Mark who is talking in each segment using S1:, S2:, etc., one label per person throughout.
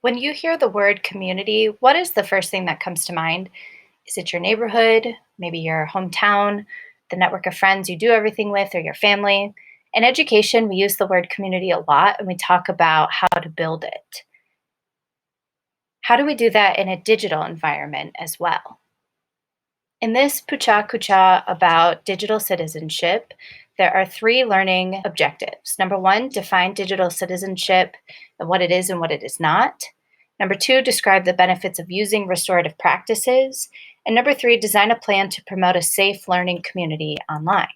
S1: When you hear the word community, what is the first thing that comes to mind? Is it your neighborhood, maybe your hometown, the network of friends you do everything with, or your family? In education, we use the word community a lot and we talk about how to build it. How do we do that in a digital environment as well? In this Kucha about digital citizenship, there are three learning objectives. Number one, define digital citizenship and what it is and what it is not. Number two, describe the benefits of using restorative practices. And number three, design a plan to promote a safe learning community online.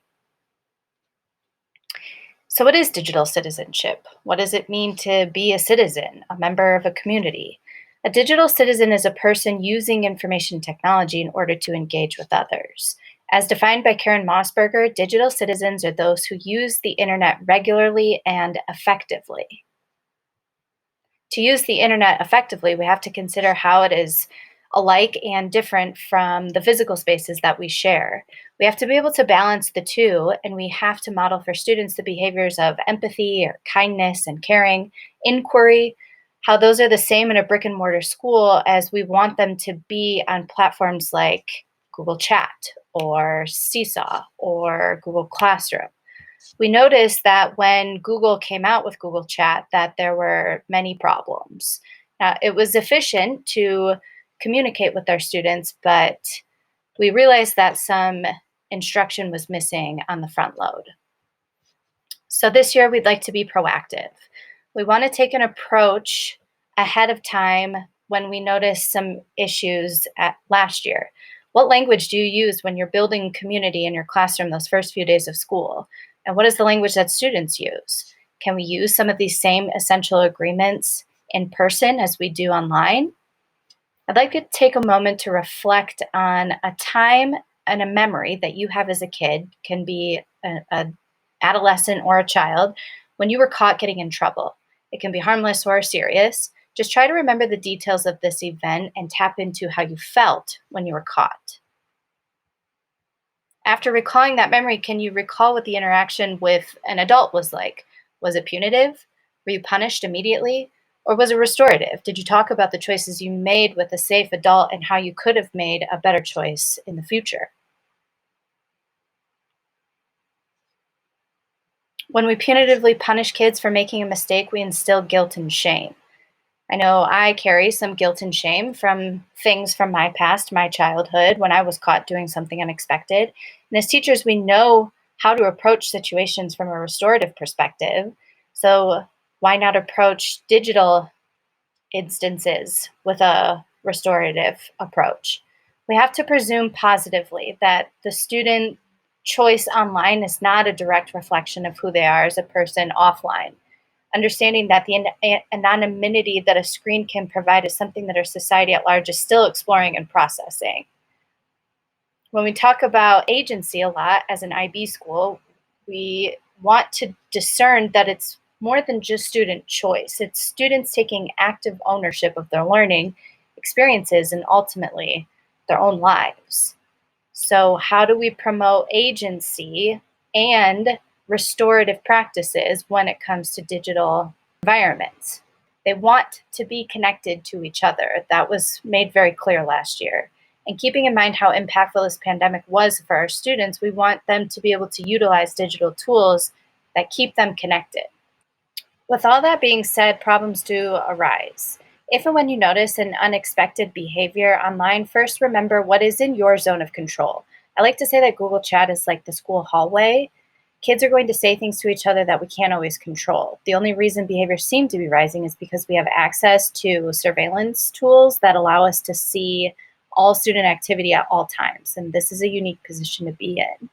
S1: So, what is digital citizenship? What does it mean to be a citizen, a member of a community? A digital citizen is a person using information technology in order to engage with others. As defined by Karen Mossberger, digital citizens are those who use the internet regularly and effectively. To use the internet effectively, we have to consider how it is alike and different from the physical spaces that we share. We have to be able to balance the two, and we have to model for students the behaviors of empathy or kindness and caring, inquiry, how those are the same in a brick and mortar school as we want them to be on platforms like Google Chat or Seesaw or Google Classroom. We noticed that when Google came out with Google Chat that there were many problems. It was efficient to communicate with our students, but we realized that some instruction was missing on the front load. So this year we'd like to be proactive. We want to take an approach ahead of time when we notice some issues at last year. What language do you use when you're building community in your classroom those first few days of school? And what is the language that students use? Can we use some of these same essential agreements in person as we do online? I'd like to take a moment to reflect on a time and a memory that you have as a kid, can be a adolescent or a child, when you were caught getting in trouble. It can be harmless or serious. Just try to remember the details of this event and tap into how you felt when you were caught. After recalling that memory, can you recall what the interaction with an adult was like? Was it punitive? Were you punished immediately? Or was it restorative? Did you talk about the choices you made with a safe adult and how you could have made a better choice in the future? When we punitively punish kids for making a mistake, we instill guilt and shame. I know I carry some guilt and shame from things from my past, my childhood, when I was caught doing something unexpected. And as teachers, we know how to approach situations from a restorative perspective. So, why not approach digital instances with a restorative approach? We have to presume positively that the student choice online is not a direct reflection of who they are as a person offline. Understanding that the anonymity that a screen can provide is something that our society at large is still exploring and processing. When we talk about agency a lot as an IB school, we want to discern that it's more than just student choice. It's students taking active ownership of their learning experiences and ultimately their own lives. So, how do we promote agency and restorative practices when it comes to digital environments? They want to be connected to each other. That was made very clear last year. And keeping in mind how impactful this pandemic was for our students, we want them to be able to utilize digital tools that keep them connected. With all that being said, problems do arise. If and when you notice an unexpected behavior online, first remember what is in your zone of control. I like to say that Google Chat is like the school hallway. Kids are going to say things to each other that we can't always control. The only reason behaviors seem to be rising is because we have access to surveillance tools that allow us to see all student activity at all times. And this is a unique position to be in.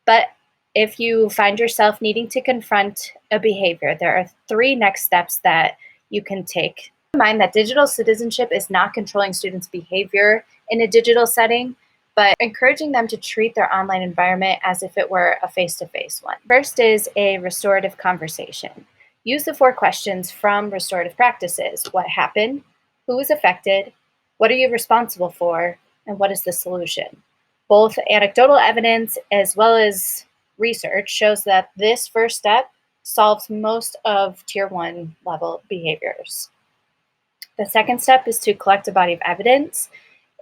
S1: But if you find yourself needing to confront a behavior, there are three next steps that you can take. Keep in mind that digital citizenship is not controlling students' behavior in a digital setting, but encouraging them to treat their online environment as if it were a face-to-face one. First is a restorative conversation. Use the 4 questions from restorative practices. What happened? Who was affected? What are you responsible for? And what is the solution? Both anecdotal evidence as well as research shows that this first step solves most of tier 1 level behaviors. The second step is to collect a body of evidence.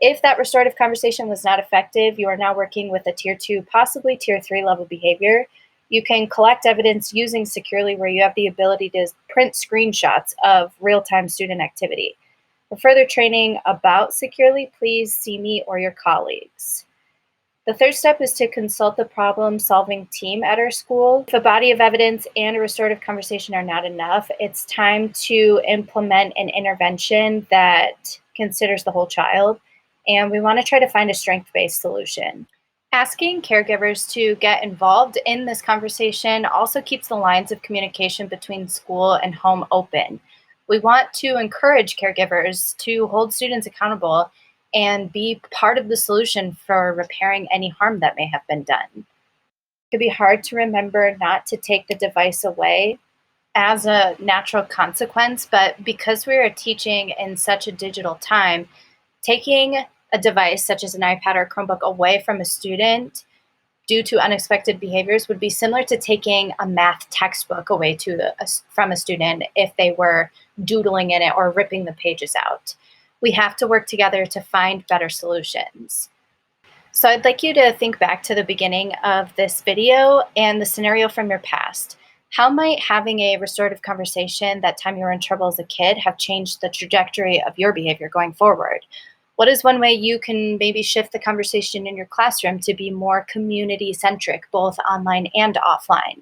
S1: If that restorative conversation was not effective, you are now working with a tier two, possibly tier three level behavior. You can collect evidence using Securely, where you have the ability to print screenshots of real time student activity. For further training about Securely, please see me or your colleagues. The third step is to consult the problem solving team at our school. If a body of evidence and a restorative conversation are not enough, it's time to implement an intervention that considers the whole child. And we want to try to find a strength based solution. Asking caregivers to get involved in this conversation also keeps the lines of communication between school and home open. We want to encourage caregivers to hold students accountable and be part of the solution for repairing any harm that may have been done. It could be hard to remember not to take the device away as a natural consequence, but because we are teaching in such a digital time, taking a device such as an iPad or Chromebook away from a student due to unexpected behaviors would be similar to taking a math textbook away from a student if they were doodling in it or ripping the pages out. We have to work together to find better solutions. So I'd like you to think back to the beginning of this video and the scenario from your past. How might having a restorative conversation that time you were in trouble as a kid have changed the trajectory of your behavior going forward? What is one way you can maybe shift the conversation in your classroom to be more community centric, both online and offline?